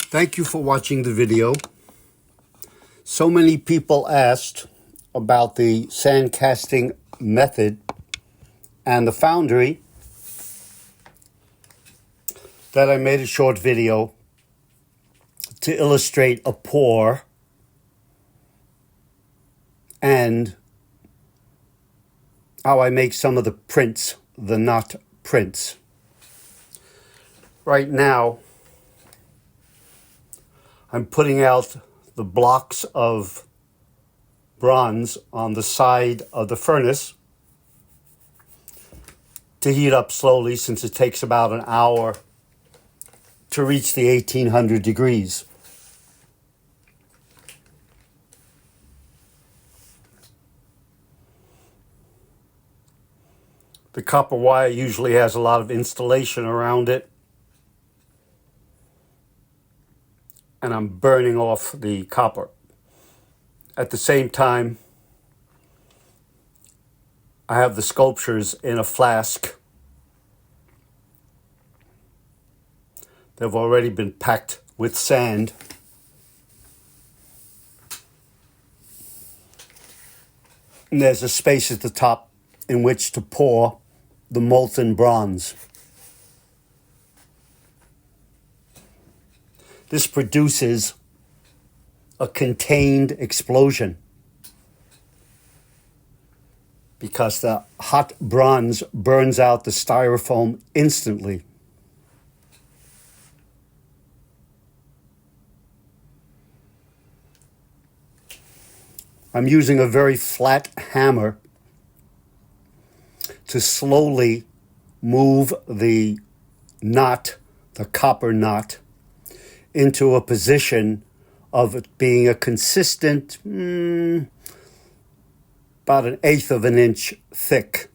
Thank you for watching the video. So many people asked about the sand casting method and the foundry that I made a short video to illustrate a pour and how I make some of the prints, the knot prints. Right now, I'm putting out the blocks of bronze on the side of the furnace to heat up slowly, since it takes about an hour to reach the 1800 degrees. The copper wire usually has a lot of insulation around it, and I'm burning off the copper. At the same time, I have the sculptures in a flask. They've already been packed with sand. And there's a space at the top in which to pour the molten bronze. This produces a contained explosion because the hot bronze burns out the styrofoam instantly. I'm using a very flat hammer to slowly move the knot, the copper knot, into a position of it being a consistent, about 1/8 of an inch thick.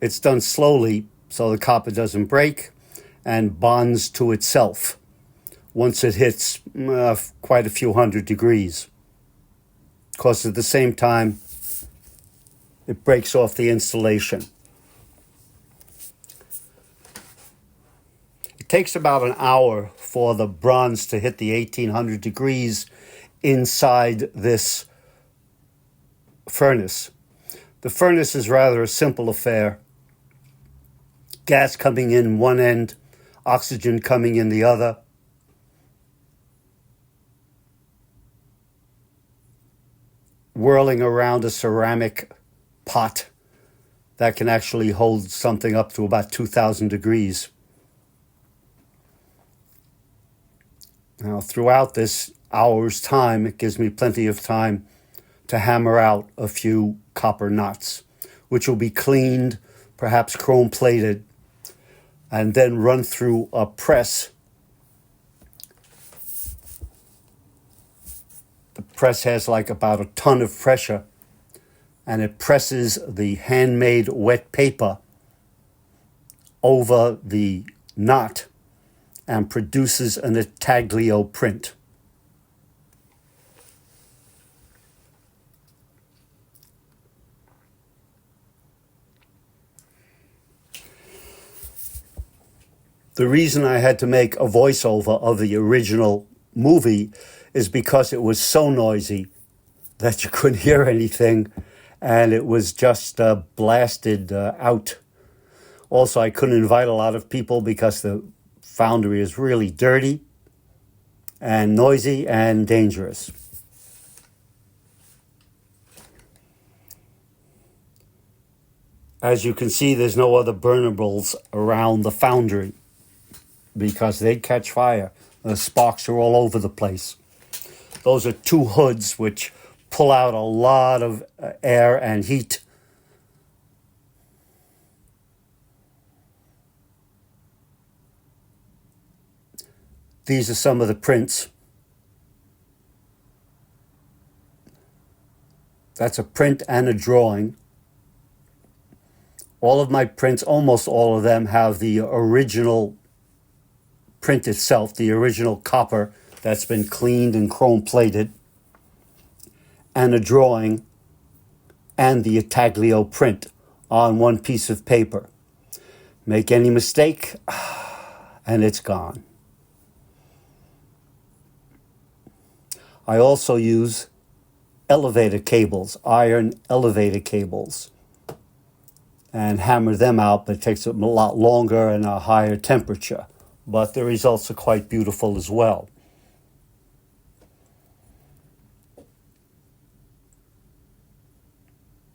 It's done slowly so the copper doesn't break and bonds to itself once it hits quite a few hundred degrees. Of course, at the same time, it breaks off the insulation. It takes about an hour for the bronze to hit the 1800 degrees inside this furnace. The furnace is rather a simple affair. Gas coming in one end, oxygen coming in the other. Whirling around a ceramic pot that can actually hold something up to about 2000 degrees. Now, throughout this hour's time, it gives me plenty of time to hammer out a few copper knots, which will be cleaned, perhaps chrome plated, and then run through a press. The press has like about a ton of pressure, and it presses the handmade wet paper over the knot and produces an intaglio print. The reason I had to make a voiceover of the original movie is because it was so noisy that you couldn't hear anything, and it was just blasted out. Also, I couldn't invite a lot of people because the foundry is really dirty and noisy and dangerous. As you can see, there's no other burnables around the foundry because they'd catch fire. The sparks are all over the place. Those are two hoods which pull out a lot of air and heat. These are some of the prints. That's a print and a drawing. All of my prints, almost all of them, have the original print itself, the original copper that's been cleaned and chrome plated, and a drawing and the intaglio print on one piece of paper. Make any mistake, and it's gone. I also use elevator cables, iron elevator cables, and hammer them out, but it takes a lot longer and a higher temperature. But the results are quite beautiful as well.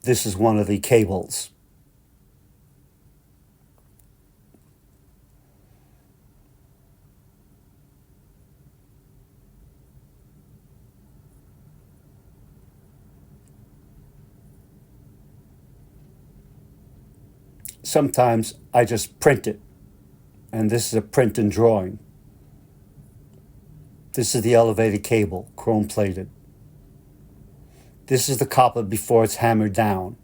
This is one of the cables. Sometimes I just print it, and this is a print and drawing. This is the elevator cable, chrome plated. This is the copper before it's hammered down.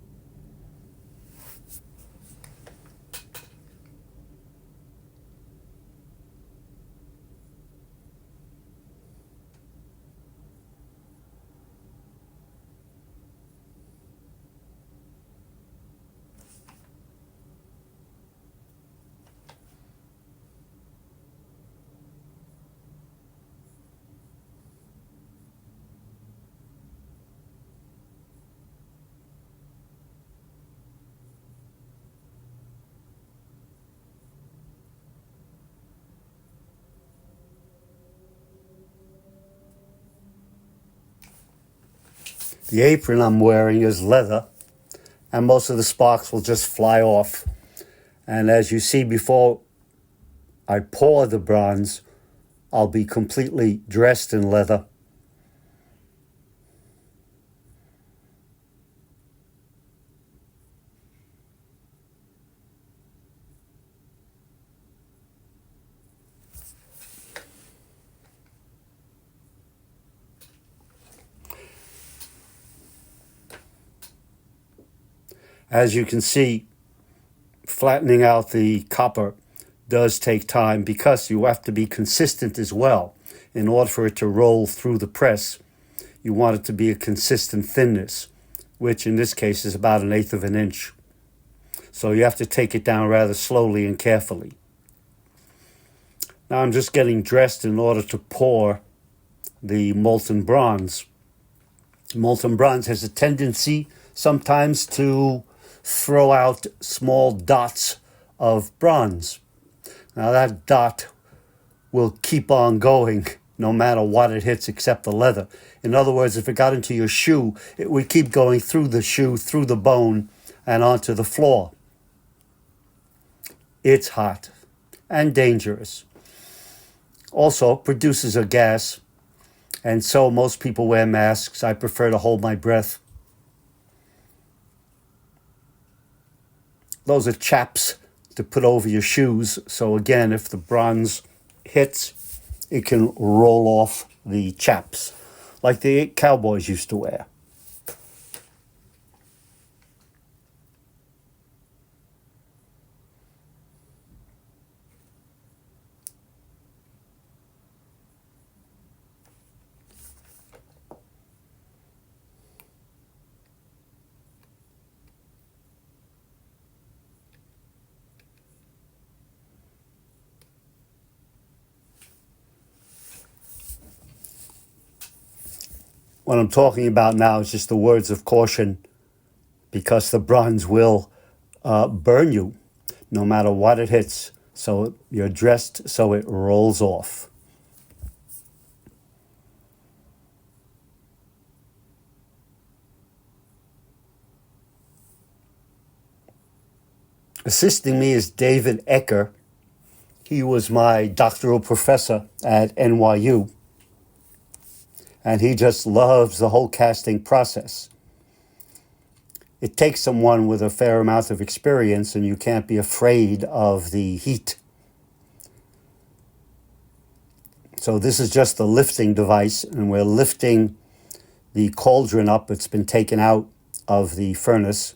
The apron I'm wearing is leather, and most of the sparks will just fly off. And as you see, before I pour the bronze, I'll be completely dressed in leather. As you can see, flattening out the copper does take time because you have to be consistent as well. In order for it to roll through the press, you want it to be a consistent thinness, which in this case is about 1/8 of an inch. So you have to take it down rather slowly and carefully. Now I'm just getting dressed in order to pour the molten bronze. Molten bronze has a tendency sometimes to throw out small dots of bronze. Now that dot will keep on going no matter what it hits except the leather. In other words, if it got into your shoe, it would keep going through the shoe, through the bone, and onto the floor. It's hot and dangerous. Also produces a gas, and so most people wear masks. I prefer to hold my breath. Those are chaps to put over your shoes. So again, if the bronze hits, it can roll off the chaps like the cowboys used to wear. What I'm talking about now is just the words of caution, because the bronze will burn you no matter what it hits. So you're dressed so it rolls off. Assisting me is David Ecker. He was my doctoral professor at NYU. And he just loves the whole casting process. It takes someone with a fair amount of experience, and you can't be afraid of the heat. So this is just the lifting device, and we're lifting the cauldron up. It's been taken out of the furnace.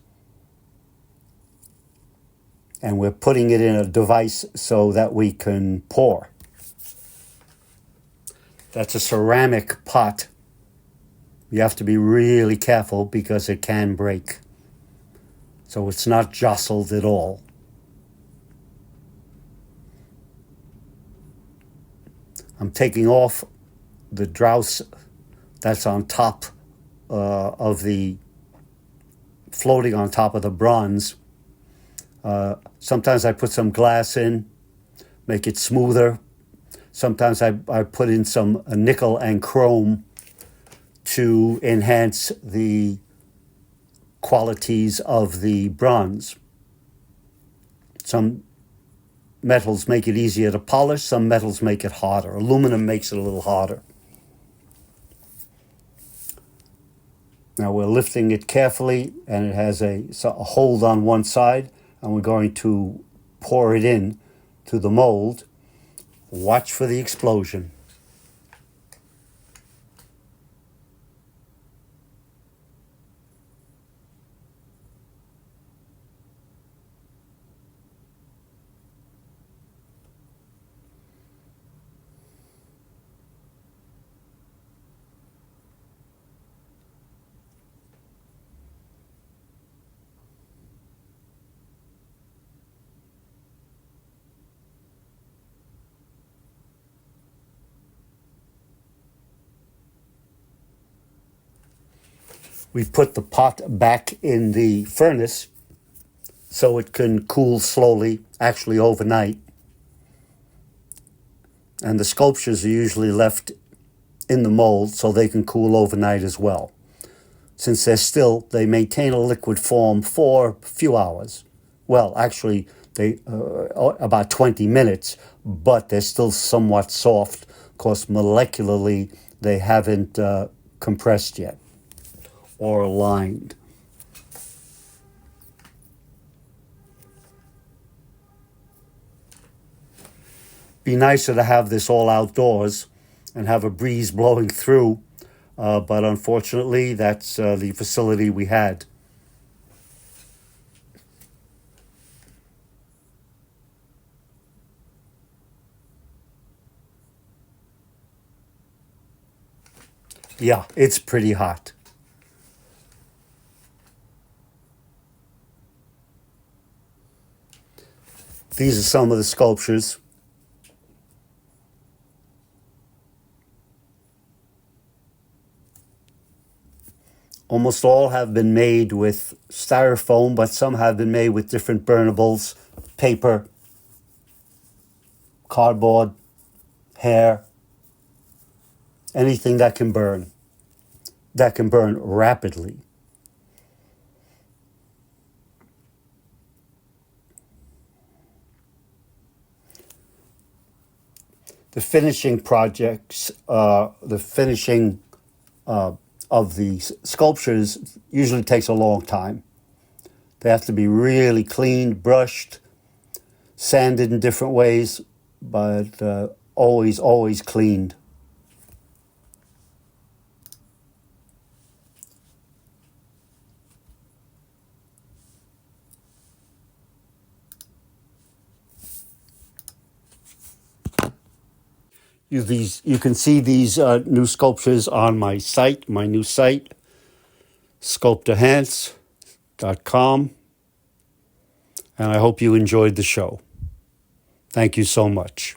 And we're putting it in a device so that we can pour. That's a ceramic pot. You have to be really careful because it can break. So it's not jostled at all. I'm taking off the drouse that's on top of the, floating on top of the bronze. Sometimes I put some glass in, make it smoother. Sometimes I put in some nickel and chrome to enhance the qualities of the bronze. Some metals make it easier to polish, some metals make it harder. Aluminum makes it a little harder. Now we're lifting it carefully, and it has a hold on one side, and we're going to pour it in to the mold. Watch for the explosion. We put the pot back in the furnace so it can cool slowly, actually overnight. And the sculptures are usually left in the mold so they can cool overnight as well. Since they maintain a liquid form for a few hours. Well, actually, they about 20 minutes, but they're still somewhat soft. Of course, molecularly, they haven't compressed yet or aligned. Be nicer to have this all outdoors and have a breeze blowing through, but unfortunately, that's the facility we had. Yeah, it's pretty hot. These are some of the sculptures. Almost all have been made with styrofoam, but some have been made with different burnables, paper, cardboard, hair, anything that can burn rapidly. The finishing projects, the finishing of the sculptures usually takes a long time. They have to be really cleaned, brushed, sanded in different ways, but always cleaned. You can see these new sculptures on my new site, sculptorhantz.com, and I hope you enjoyed the show. Thank you so much.